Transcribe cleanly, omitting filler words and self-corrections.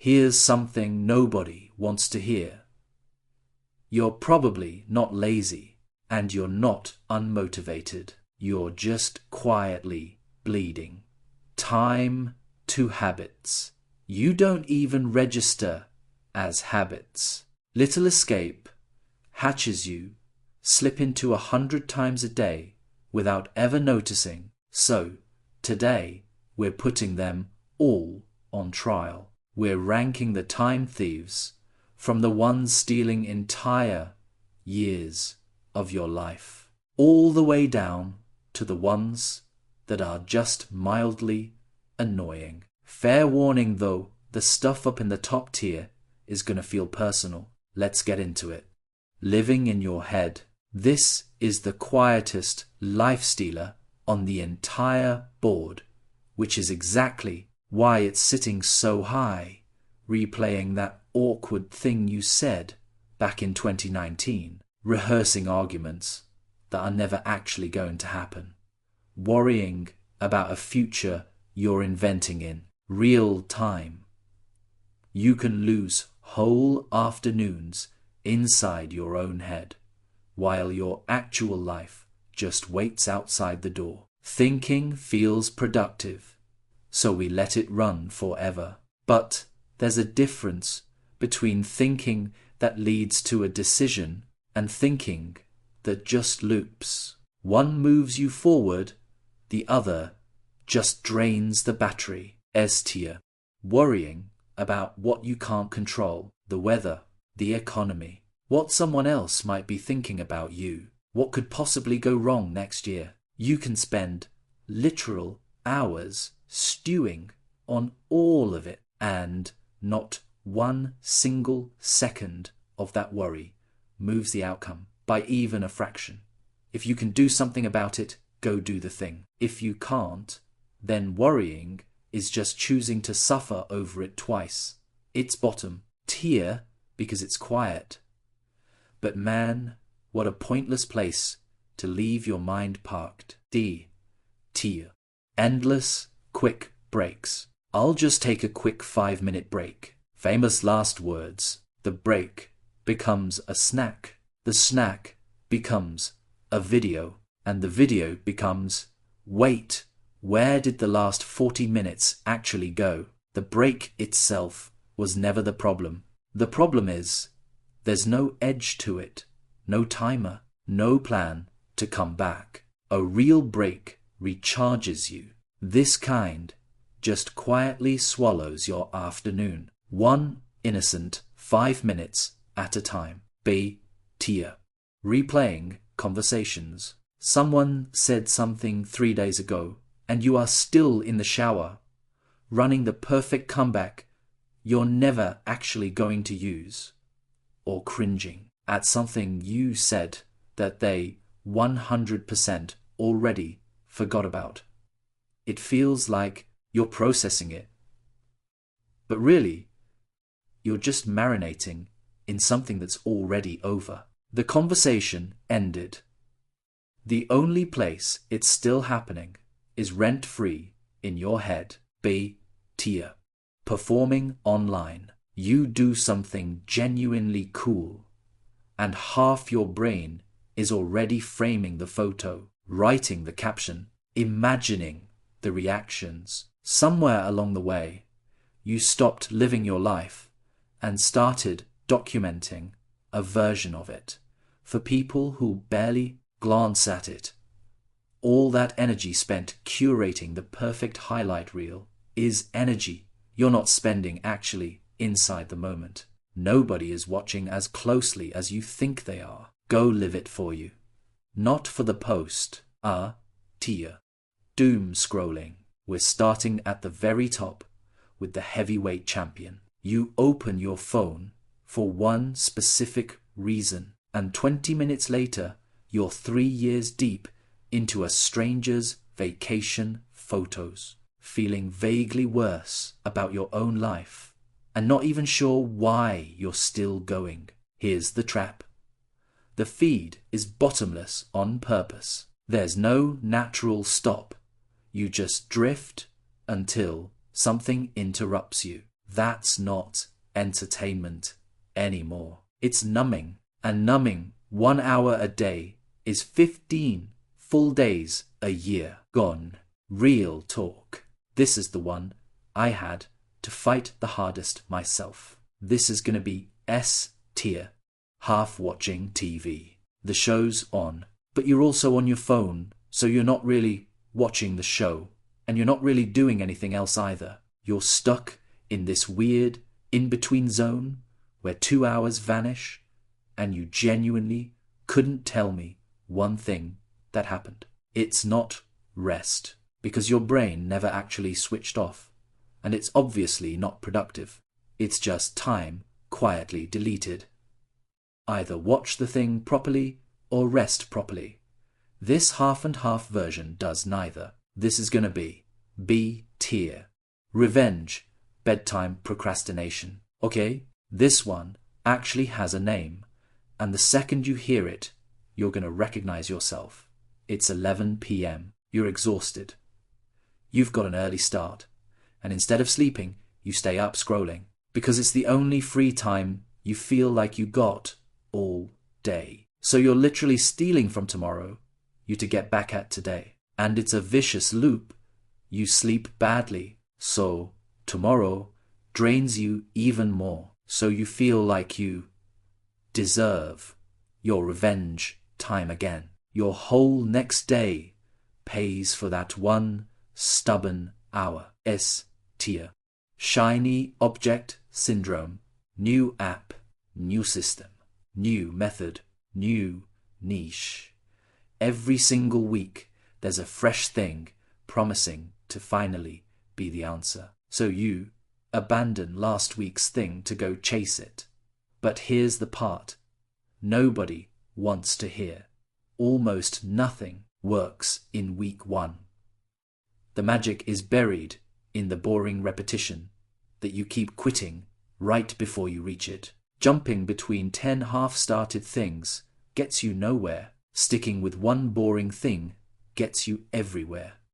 Here's something nobody wants to hear. You're probably not lazy, and you're not unmotivated. You're just quietly bleeding time to habits you don't even register as habits. Little escape hatches you slip into 100 times a day without ever noticing. So today we're putting them all on trial. We're ranking the time thieves from the ones stealing entire years of your life, all the way down to the ones that are just mildly annoying. Fair warning though, the stuff up in the top tier is going to feel personal. Let's get into it. Living in your head. This is the quietest life stealer on the entire board, which is exactly why it's sitting so high, replaying that awkward thing you said back in 2019, rehearsing arguments that are never actually going to happen, worrying about a future you're inventing in real time. You can lose whole afternoons inside your own head, while your actual life just waits outside the door. Thinking feels productive, so we let it run forever. But there's a difference between thinking that leads to a decision and thinking that just loops. One moves you forward, the other just drains the battery. S tier. Worrying about what you can't control, the weather, the economy, what someone else might be thinking about you, what could possibly go wrong next year. You can spend literal hours stewing on all of it, and not one single second of that worry moves the outcome by even a fraction. If you can do something about it, go do the thing. If you can't, then worrying is just choosing to suffer over it twice. It's bottom tier because it's quiet. But man, what a pointless place to leave your mind parked. D tier. Endless quick breaks. I'll just take a quick 5-minute break. Famous last words. The break becomes a snack. The snack becomes a video. And the video becomes, wait, where did the last 40 minutes actually go? The break itself was never the problem. The problem is, there's no edge to it, no timer, no plan to come back. A real break recharges you. This kind just quietly swallows your afternoon, one innocent 5 minutes at a time. B tier. Replaying conversations. Someone said something 3 days ago, and you are still in the shower, running the perfect comeback you're never actually going to use, or cringing at something you said that they 100% already forgot about. It feels like you're processing it, but really, you're just marinating in something that's already over. The conversation ended. The only place it's still happening is rent-free in your head. B tier. Performing online. You do something genuinely cool, and half your brain is already framing the photo, writing the caption, imagining the reactions. Somewhere along the way, you stopped living your life and started documenting a version of it for people who barely glance at it. All that energy spent curating the perfect highlight reel is energy you're not spending actually inside the moment. Nobody is watching as closely as you think they are. Go live it for you. Not for the post. A tier. Doom scrolling. We're starting at the very top with the heavyweight champion. You open your phone for one specific reason, and 20 minutes later, you're 3 years deep into a stranger's vacation photos, feeling vaguely worse about your own life, and not even sure why you're still going. Here's the trap. The feed is bottomless on purpose. There's no natural stop. You just drift until something interrupts you. That's not entertainment anymore. It's numbing. And numbing 1 hour a day is 15 full days a year gone. Real talk. This is the one I had to fight the hardest myself. This is going to be S tier. Half watching TV. The show's on, but you're also on your phone, so you're not really watching the show, and you're not really doing anything else either. You're stuck in this weird in-between zone where 2 hours vanish, and you genuinely couldn't tell me one thing that happened. It's not rest, because your brain never actually switched off, and it's obviously not productive. It's just time quietly deleted. Either watch the thing properly or rest properly. This half and half version does neither. This is going to be B tier. Revenge, bedtime procrastination. Okay, this one actually has a name, and the second you hear it, you're going to recognize yourself. It's 11 p.m. You're exhausted. You've got an early start, and instead of sleeping, you stay up scrolling, because it's the only free time you feel like you got all day. So you're literally stealing from tomorrow you to get back at today. And it's a vicious loop. You sleep badly, so tomorrow drains you even more. So you feel like you deserve your revenge time again. Your whole next day pays for that one stubborn hour. S tier. Shiny object syndrome. New app, new system, new method, new niche. Every single week there's a fresh thing promising to finally be the answer. So you abandon last week's thing to go chase it. But here's the part nobody wants to hear. Almost nothing works in week 1. The magic is buried in the boring repetition that you keep quitting right before you reach it. Jumping between 10 half-started things gets you nowhere. Sticking with one boring thing gets you everywhere.